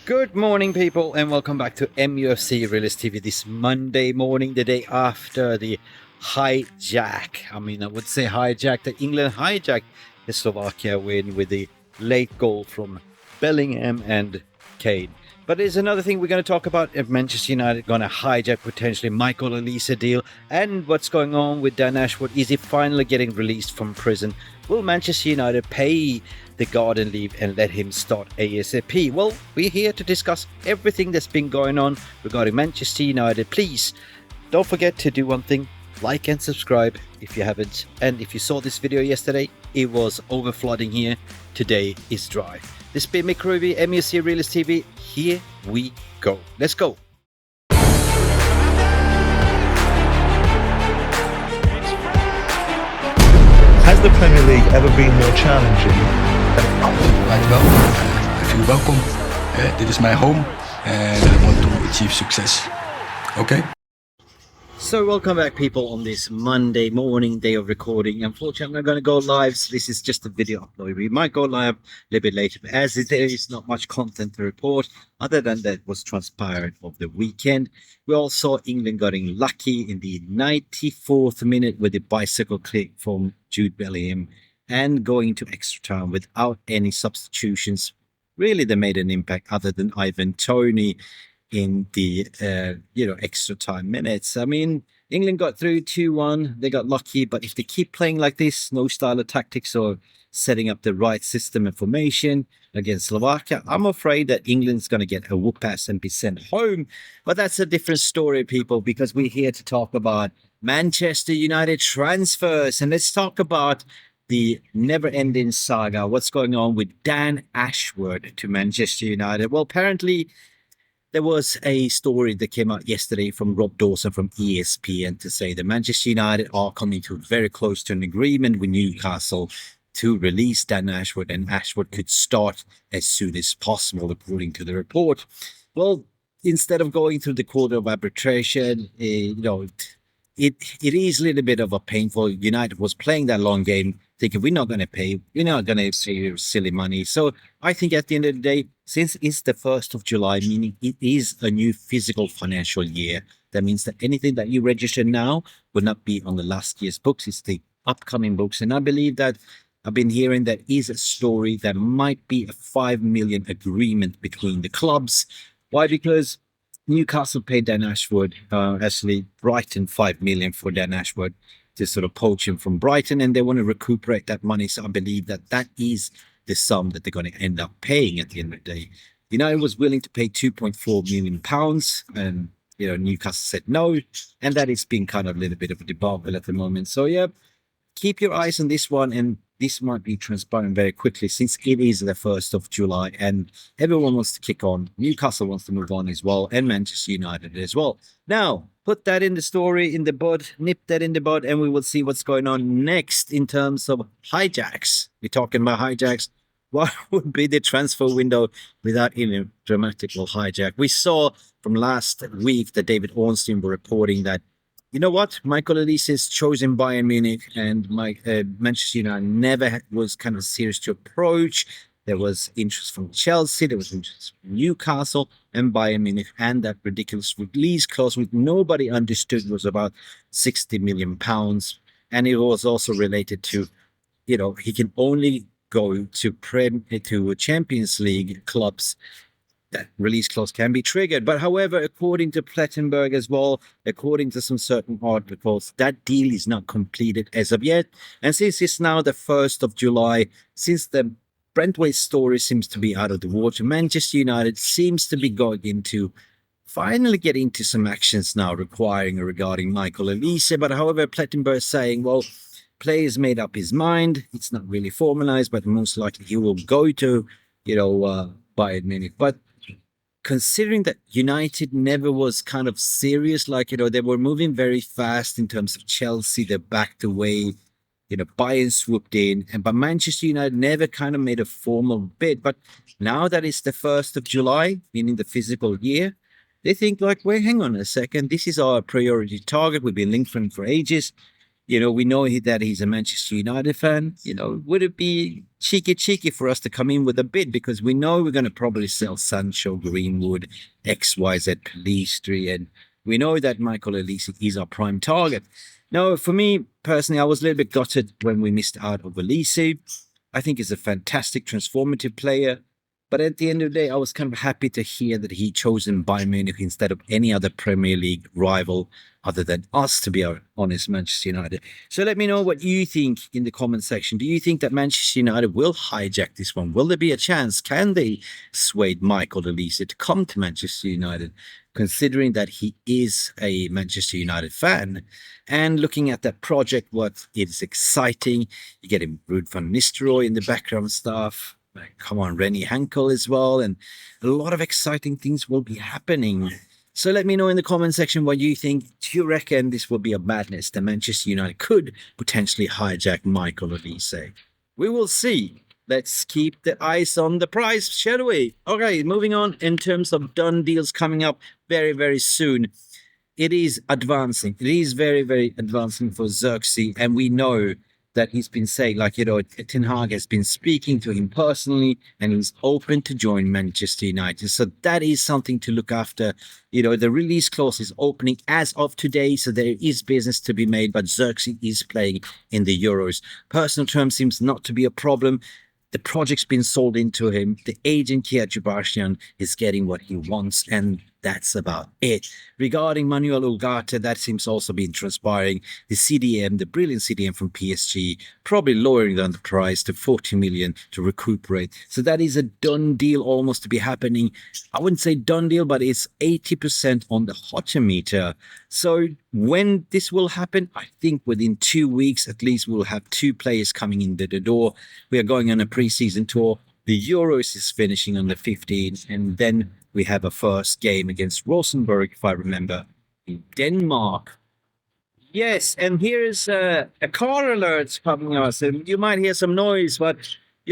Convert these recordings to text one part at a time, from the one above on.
Good morning, people, and welcome back to MUFC Realist TV this Monday morning, the day after the hijack. I would say hijack that England hijacked the Slovakia win with the late goal from Bellingham and Kane. But there's another thing we're going to talk about. If Manchester United going to hijack potentially Micheal Olise deal, and what's going on with Dan Ashworth. Is he finally getting released from prison? Will Manchester United pay the garden leave and let him start ASAP? Well, we're here to discuss everything that's been going on regarding Manchester United. Please don't forget to do one thing: like and subscribe if you haven't. And if you saw this video yesterday, it was over flooding here. Today is dry. This has been Micheal, MUFC Realist TV. Here we go. Let's go. Has the Premier League ever been more challenging? Right, well, I feel welcome. Dit is my home and I want to achieve success. Okay? So welcome back, people, on this Monday morning, day of recording. Unfortunately, I'm not going to go live, so this is just a video upload. We might go live a little bit later, but as there is not much content to report other than that was transpired of the weekend. We all saw England getting lucky in the 94th minute with the bicycle kick from Jude Bellingham and going to extra time without any substitutions. Really, they made an impact other than Ivan Toney in the extra time minutes. England got through 2-1. They got lucky, but if they keep playing like this, no style of tactics or setting up the right system and formation against Slovakia, I'm afraid that England's going to get a whoop ass and be sent home. But that's a different story, people, because we're here to talk about Manchester United transfers. And let's talk about the never-ending saga. What's going on with Dan Ashworth to Manchester United? Well, apparently there was a story that came out yesterday from Rob Dawson from ESPN to say that Manchester United are coming to very close to an agreement with Newcastle to release Dan Ashworth, and Ashworth could start as soon as possible, according to the report. Well, instead of going through the court of arbitration, it is a little bit of a painful. United was playing that long game, thinking we're not going to pay you silly money. So I think at the end of the day, since it's the 1st of July, meaning it is a new physical financial year, that means that anything that you register now will not be on the last year's books. It's the upcoming books. And I believe that I've been hearing that is a story that might be a 5 million agreement between the clubs. Why? Because Newcastle paid Dan Ashworth, actually Brighton 5 million for Dan Ashworth to sort of poach him from Brighton, and they want to recuperate that money. So I believe that that is the sum that they're going to end up paying at the end of the day. United was willing to pay £2.4 million, and Newcastle said no, and that is being kind of a little bit of a debacle at the moment. So yeah, keep your eyes on this one, and this might be transpiring very quickly since it is the 1st of July and everyone wants to kick on. Newcastle wants to move on as well, and Manchester United as well. Now, put that in the story, in the bud, nip that in the bud, and we will see what's going on next in terms of hijacks. We're talking about hijacks. What would be the transfer window without any dramatical hijack? We saw from last week that David Ornstein were reporting that, you know what, Micheal Olise has chosen Bayern Munich, and Manchester United never was kind of serious to approach. There was interest from Chelsea, there was interest from Newcastle and Bayern Munich, and that ridiculous release clause, which nobody understood, was about £60 million. And it was also related to, he can only go to Champions League clubs. That release clause can be triggered. But however, according to Plettenberg as well, according to some certain articles, that deal is not completed as of yet. And since it's now the 1st of July, since the Brentwaite story seems to be out of the water, Manchester United seems to be going into finally getting into some actions now regarding Micheal Olise. But however, Plettenberg is saying, well, player's made up his mind. It's not really formalized, but most likely he will go to, Bayern Munich. But considering that United never was kind of serious, they were moving very fast in terms of Chelsea, they backed away, Bayern swooped in, but Manchester United never kind of made a formal bid. But now that it's the 1st of July, meaning the physical year, they think wait, hang on a second, this is our priority target. We've been linked for ages. We know that he's a Manchester United fan. Would it be cheeky for us to come in with a bid? Because we know we're going to probably sell Sancho, Greenwood, XYZ, Pellistri, and we know that Micheal Olise is our prime target. Now, for me personally, I was a little bit gutted when we missed out on Olise. I think he's a fantastic, transformative player. But at the end of the day, I was kind of happy to hear that he chosen Bayern Munich instead of any other Premier League rival other than us, to be honest, Manchester United. So let me know what you think in the comment section. Do you think that Manchester United will hijack this one? Will there be a chance? Can they sway Micheal Olise to come to Manchester United, considering that he is a Manchester United fan? And looking at that project, what is exciting, you get him Ruud van Nistelrooy in the background stuff. Come on, Rennie Hankel as well, and a lot of exciting things will be happening. So let me know in the comment section what you think. Do you reckon this will be a madness that Manchester United could potentially hijack Micheal Olise? We will see. Let's keep the eyes on the prize, shall we? Okay, moving on in terms of done deals coming up very, very soon. It is advancing. It is very, very advancing for Xerxes, and we know that he's been saying, Ten Hag has been speaking to him personally, and he's open to join Manchester United. So that is something to look after. The release clause is opening as of today, so there is business to be made, but Xerxes is playing in the Euros. Personal terms seems not to be a problem. The project's been sold into him. The agent here at Jabashian is getting what he wants, and that's about it. Regarding Manuel Ugarte, that seems also been transpiring. The CDM, the brilliant CDM from PSG, probably lowering down the price to 40 million to recuperate. So that is a done deal almost to be happening. I wouldn't say done deal, but it's 80% on the Hotometer. So when this will happen, I think within 2 weeks at least, we'll have 2 players coming into the door. We are going on a pre-season tour. The Euros is finishing on the 15th, and then we have a first game against Rosenborg, if I remember, in Denmark. Yes, and here's a car alert coming out. So you might hear some noise, but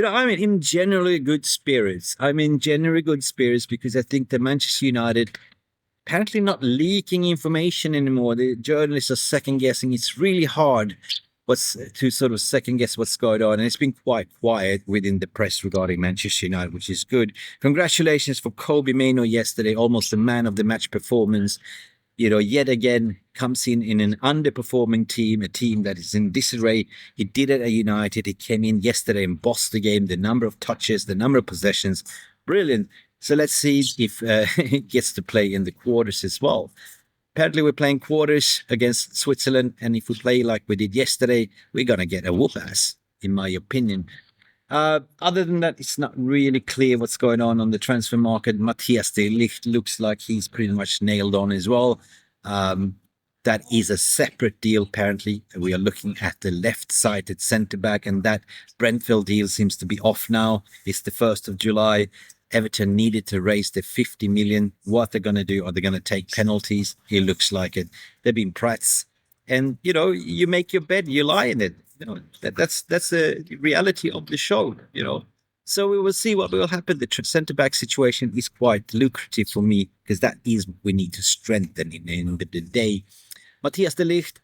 I'm in generally good spirits. Because I think the Manchester United apparently not leaking information anymore. The journalists are second guessing. It's really hard to sort of second guess what's going on, and it's been quite quiet within the press regarding Manchester United, which is good. Congratulations for Kobe Mainoo yesterday, almost the man of the match performance. Yet again comes in an underperforming team, a team that is in disarray. He did it at United. He came in yesterday and bossed the game, the number of touches, the number of possessions, brilliant. So let's see if he gets to play in the quarters as well. Apparently, we're playing quarters against Switzerland, and if we play like we did yesterday, we're going to get a whoop-ass, in my opinion. Other than that, it's not really clear what's going on the transfer market. Matthijs de Ligt looks like he's pretty much nailed on as well. That is a separate deal, apparently. We are looking at the left-sided centre-back, and that Brentford deal seems to be off now. It's the 1st of July. Everton needed to raise the 50 million. What they're going to do? Are they going to take penalties? It looks like it. They've been prats. And, you make your bed, you lie in it. That's the reality of the show, So we will see what will happen. The centre-back situation is quite lucrative for me, because that is what we need to strengthen in the end of the day. Matthijs de Ligt,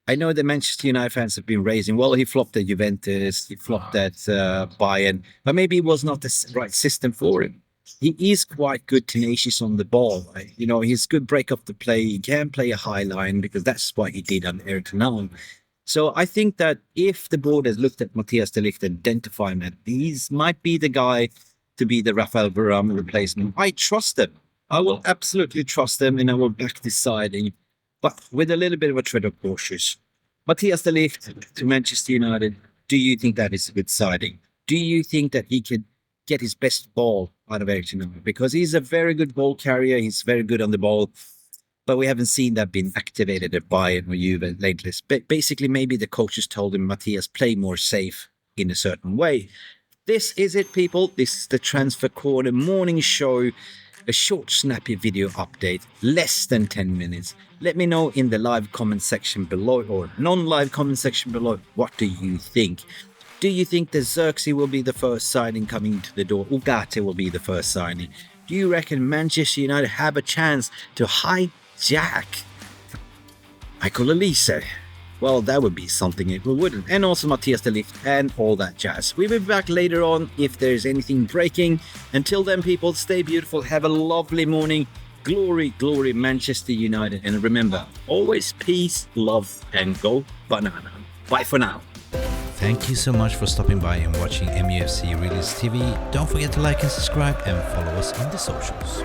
I know the Manchester United fans have been raising, well, he flopped at Juventus, he flopped at Bayern, but maybe it was not the right system for him. He is quite good, tenacious on the ball. Right? He's good break up the play. He can play a high line, because that's what he did on Eric Ten Hag. So I think that if the board has looked at Matthijs de Ligt and identified that these might be the guy to be the Rafael Varane replacement, I trust them. I will absolutely trust them, and I will back this signing, but with a little bit of a tread of cautious. Matthijs de Ligt to Manchester United, do you think that is a good signing? Do you think that he can get his best ball out of Eric Ten Hag? Because he's a very good ball carrier, he's very good on the ball, but we haven't seen that being activated at Bayern or Juve lately. But basically, maybe the coaches told him, Matthijs, play more safe in a certain way. This is it, people. This is the Transfer Corner morning show. A short, snappy video update, less than 10 minutes. Let me know in the live comment section below, or non-live comment section below, what do you think? Do you think that Xerxes will be the first signing coming to the door? Ugarte will be the first signing? Do you reckon Manchester United have a chance to hijack Micheal Olise? well, that would be something if we wouldn't. And also Matthias de Ligt and all that jazz. We'll be back later on if there's anything breaking. Until then, people, stay beautiful. Have a lovely morning. Glory, glory, Manchester United. And remember, always peace, love, and go banana. Bye for now. Thank you so much for stopping by and watching MUFC Realist TV. Don't forget to like and subscribe and follow us on the socials.